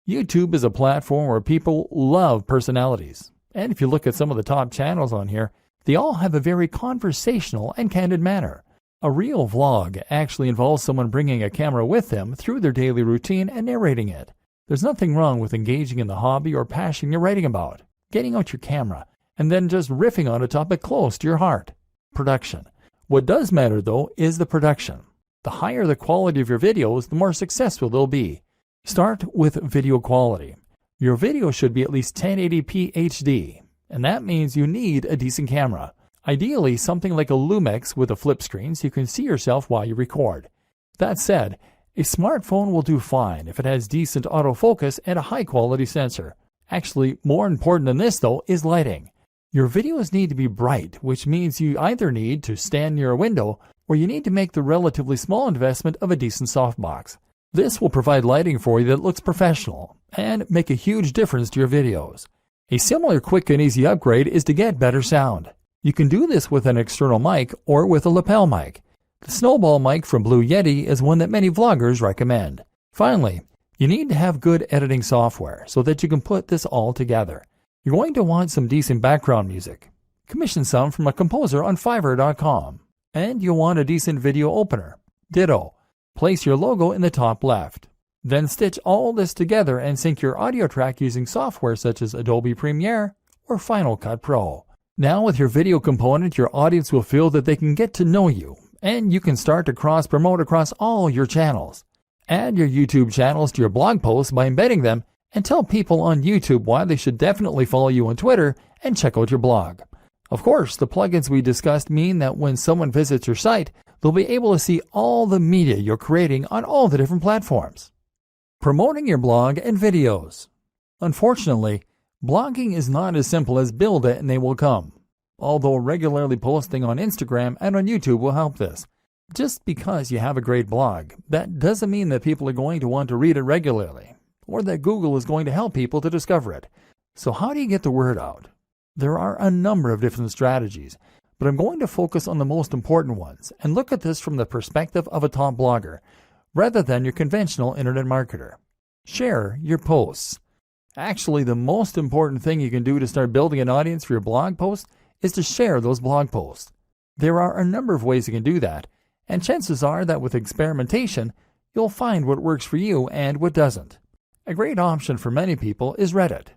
A: YouTube is a platform where people love personalities, and if you look at some of the top channels on here, they all have a very conversational and candid manner. A real vlog actually involves someone bringing a camera with them through their daily routine and narrating it. There's nothing wrong with engaging in the hobby or passion you're writing about, getting out your camera, and then just riffing on a topic close to your heart. Production. What does matter, though, is the production. The higher the quality of your videos, the more successful they'll be. Start with video quality. Your video should be at least 1080p HD, and that means you need a decent camera. Ideally, something like a Lumix with a flip screen so you can see yourself while you record. That said, a smartphone will do fine if it has decent autofocus and a high-quality sensor. Actually, more important than this, though, is lighting. Your videos need to be bright, which means you either need to stand near a window or you need to make the relatively small investment of a decent softbox. This will provide lighting for you that looks professional and make a huge difference to your videos. A similar quick and easy upgrade is to get better sound. You can do this with an external mic or with a lapel mic. The Snowball mic from Blue Yeti is one that many vloggers recommend. Finally, you need to have good editing software so that you can put this all together. You're going to want some decent background music. Commission some from a composer on Fiverr.com. And you'll want a decent video opener. Ditto. Place your logo in the top left. Then stitch all this together and sync your audio track using software such as Adobe Premiere or Final Cut Pro. Now with your video component, your audience will feel that they can get to know you, and you can start to cross-promote across all your channels. Add your YouTube channels to your blog posts by embedding them, and tell people on YouTube why they should definitely follow you on Twitter and check out your blog. Of course, the plugins we discussed mean that when someone visits your site, they'll be able to see all the media you're creating on all the different platforms. Promoting your blog and videos. Unfortunately, blogging is not as simple as build it and they will come. Although regularly posting on Instagram and on YouTube will help this. Just because you have a great blog, that doesn't mean that people are going to want to read it regularly, or that Google is going to help people to discover it. So how do you get the word out? There are a number of different strategies, but I'm going to focus on the most important ones and look at this from the perspective of a top blogger, rather than your conventional internet marketer. Share your posts. Actually, the most important thing you can do to start building an audience for your blog post is to share those blog posts. There are a number of ways you can do that, and chances are that with experimentation, you'll find what works for you and what doesn't. A great option for many people is Reddit.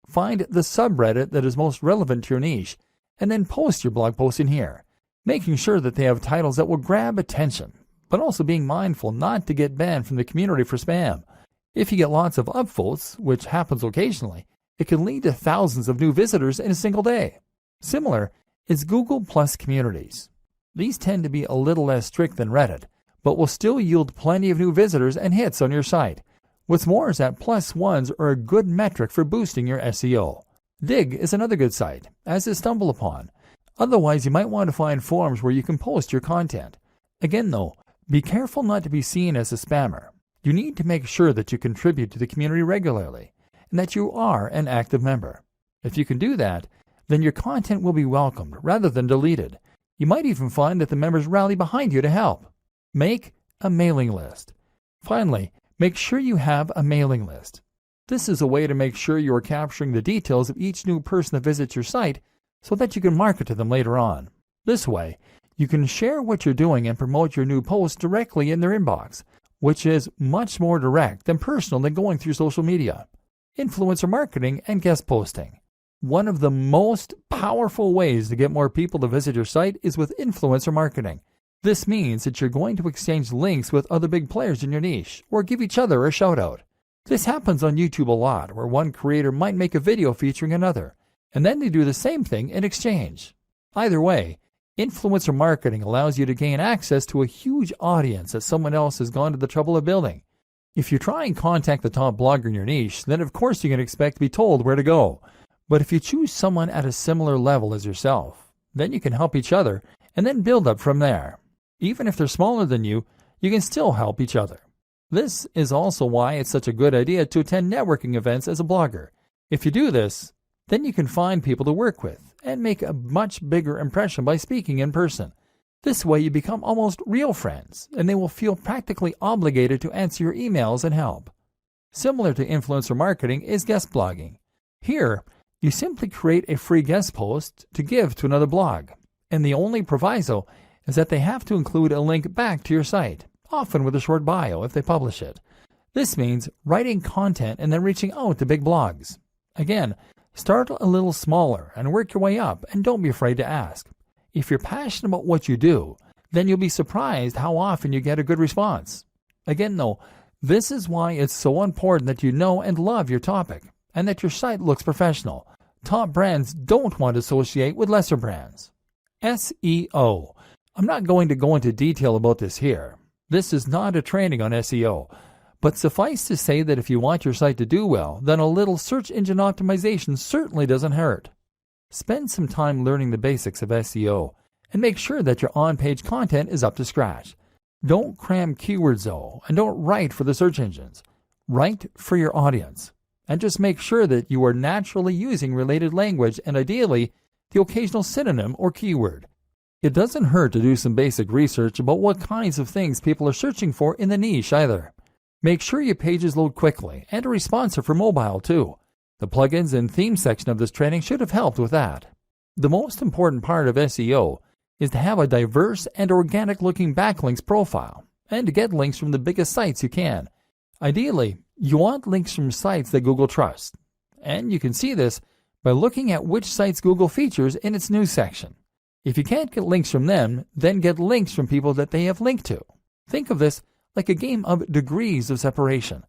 A: Find the subreddit that is most relevant to your niche, and then post your blog post in here, making sure that they have titles that will grab attention, but also being mindful not to get banned from the community for spam. If you get lots of upvotes, which happens occasionally, it can lead to thousands of new visitors in a single day. Similar is Google Plus communities. These tend to be a little less strict than Reddit, but will still yield plenty of new visitors and hits on your site. What's more is that plus ones are a good metric for boosting your SEO. Digg is another good site, as is StumbleUpon. Otherwise, you might want to find forums where you can post your content. Again though, be careful not to be seen as a spammer. You need to make sure that you contribute to the community regularly, and that you are an active member. If you can do that, then your content will be welcomed rather than deleted. You might even find that the members rally behind you to help. Make a mailing list. Finally, make sure you have a mailing list. This is a way to make sure you are capturing the details of each new person that visits your site so that you can market to them later on. This way, you can share what you're doing and promote your new posts directly in their inbox, which is much more direct and personal than going through social media. Influencer marketing and guest posting. One of the most powerful ways to get more people to visit your site is with influencer marketing. This means that you're going to exchange links with other big players in your niche, or give each other a shout out. This happens on YouTube a lot, where one creator might make a video featuring another, and then they do the same thing in exchange. Either way, influencer marketing allows you to gain access to a huge audience that someone else has gone to the trouble of building. If you try and contact the top blogger in your niche, then of course you can expect to be told where to go. But if you choose someone at a similar level as yourself, then you can help each other and then build up from there. Even if they're smaller than you can still help each other. This is also why it's such a good idea to attend networking events as a blogger. If you do this, then you can find people to work with and make a much bigger impression by speaking in person. This way you become almost real friends, and they will feel practically obligated to answer your emails and help. Similar to influencer marketing is guest blogging. Here, you simply create a free guest post to give to another blog, and the only proviso is that they have to include a link back to your site, often with a short bio if they publish it. This means writing content and then reaching out to big blogs. Again, start a little smaller and work your way up, and don't be afraid to ask. If you're passionate about what you do, then you'll be surprised how often you get a good response. Again though, this is why it's so important that you know and love your topic, and that your site looks professional. Top brands don't want to associate with lesser brands. SEO. I'm not going to go into detail about this here. This is not a training on SEO, but suffice to say that if you want your site to do well, then a little search engine optimization certainly doesn't hurt. Spend some time learning the basics of SEO, and make sure that your on-page content is up to scratch. Don't cram keywords though, and don't write for the search engines. Write for your audience. And just make sure that you are naturally using related language and ideally the occasional synonym or keyword. It doesn't hurt to do some basic research about what kinds of things people are searching for in the niche either. Make sure your pages load quickly and are responsive for mobile too. The plugins and theme section of this training should have helped with that. The most important part of SEO is to have a diverse and organic-looking backlinks profile and to get links from the biggest sites you can. Ideally, you want links from sites that Google trusts, and you can see this by looking at which sites Google features in its news section. If you can't get links from them, then get links from people that they have linked to. Think of this like a game of degrees of separation.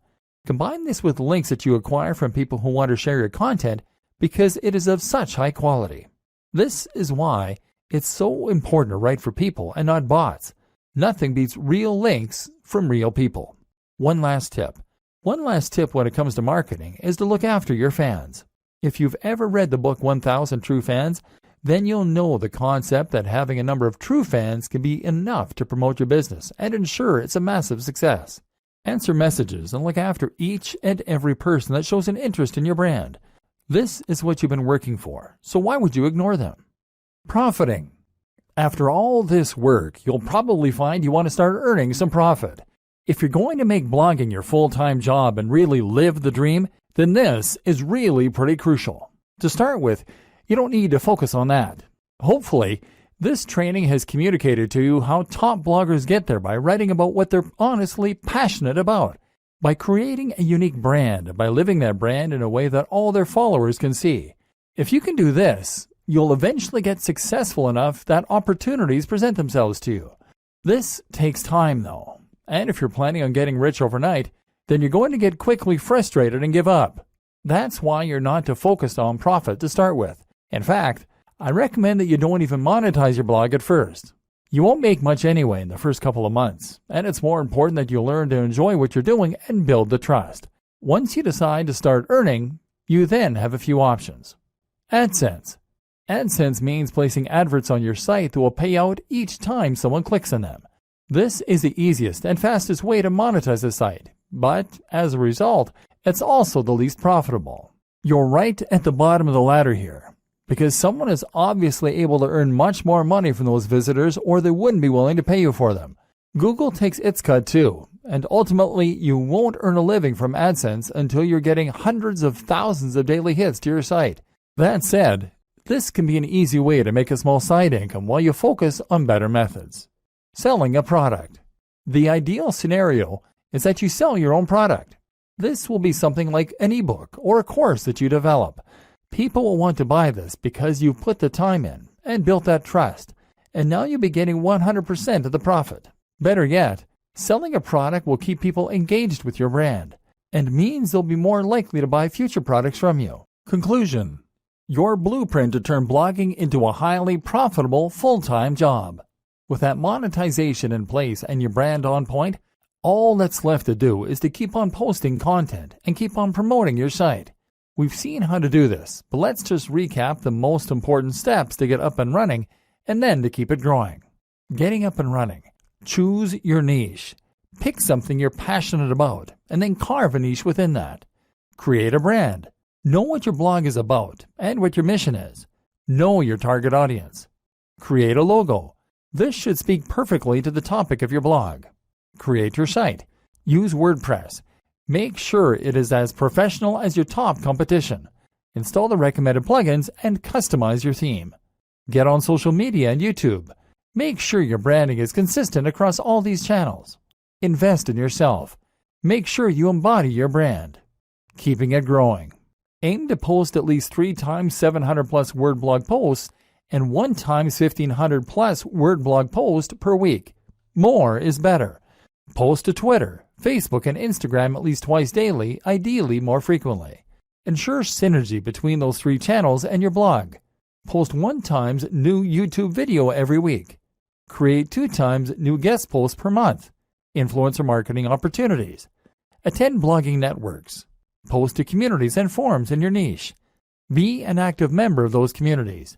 A: Combine this with links that you acquire from people who want to share your content because it is of such high quality. This is why it's so important to write for people and not bots. Nothing beats real links from real people. One last tip when it comes to marketing is to look after your fans. If you've ever read the book 1000 True Fans, then you'll know the concept that having a number of true fans can be enough to promote your business and ensure it's a massive success. Answer messages and look after each and every person that shows an interest in your brand. This is what you've been working for, so why would you ignore them? Profiting. After all this work, you'll probably find you want to start earning some profit. If you're going to make blogging your full-time job and really live the dream, then this is really pretty crucial. To start with, you don't need to focus on that. Hopefully, this training has communicated to you how top bloggers get there by writing about what they're honestly passionate about, by creating a unique brand, by living that brand in a way that all their followers can see. If you can do this, you'll eventually get successful enough that opportunities present themselves to you. This takes time though, and if you're planning on getting rich overnight, then you're going to get quickly frustrated and give up. That's why you're not to focus on profit to start with. In fact, I recommend that you don't even monetize your blog at first. You won't make much anyway in the first couple of months, and it's more important that you learn to enjoy what you're doing and build the trust. Once you decide to start earning, you then have a few options. AdSense. AdSense means placing adverts on your site that will pay out each time someone clicks on them. This is the easiest and fastest way to monetize a site, but as a result, it's also the least profitable. You're right at the bottom of the ladder here, because someone is obviously able to earn much more money from those visitors or they wouldn't be willing to pay you for them. Google takes its cut too, and ultimately you won't earn a living from AdSense until you're getting hundreds of thousands of daily hits to your site. That said, this can be an easy way to make a small side income while you focus on better methods. Selling a product. The ideal scenario is that you sell your own product. This will be something like an ebook or a course that you develop. People will want to buy this because you've put the time in and built that trust, and now you'll be getting 100% of the profit. Better yet, selling a product will keep people engaged with your brand and means they'll be more likely to buy future products from you. Conclusion. Your blueprint to turn blogging into a highly profitable full-time job. With that monetization in place and your brand on point, all that's left to do is to keep on posting content and keep on promoting your site. We've seen how to do this, but let's just recap the most important steps to get up and running and then to keep it growing. Getting up and running. Choose your niche. Pick something you're passionate about and then carve a niche within that. Create a brand. Know what your blog is about and what your mission is. Know your target audience. Create a logo. This should speak perfectly to the topic of your blog. Create your site. Use WordPress. Make sure it is as professional as your top competition. Install the recommended plugins and customize your theme. Get on social media and YouTube. Make sure your branding is consistent across all these channels. Invest in yourself. Make sure you embody your brand. Keeping it growing. Aim to post at least 3 times 700 plus word blog posts and 1 times 1500 plus word blog post per week. More is better. Post to Twitter, Facebook, and Instagram at least twice daily, ideally more frequently. Ensure synergy between those 3 channels and your blog. Post 1 times new YouTube video every week. Create 2 times new guest posts per month. Influencer marketing opportunities. Attend blogging networks. Post to communities and forums in your niche. Be an active member of those communities.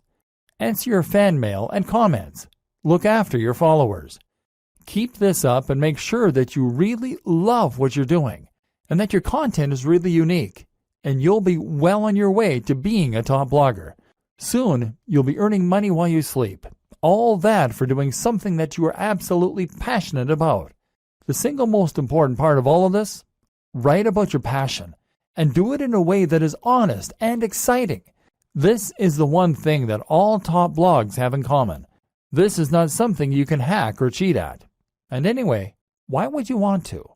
A: Answer your fan mail and comments. Look after your followers. Keep this up and make sure that you really love what you're doing and that your content is really unique, and you'll be well on your way to being a top blogger. Soon, you'll be earning money while you sleep. All that for doing something that you are absolutely passionate about. The single most important part of all of this? Write about your passion and do it in a way that is honest and exciting. This is the one thing that all top blogs have in common. This is not something you can hack or cheat at. And anyway, why would you want to?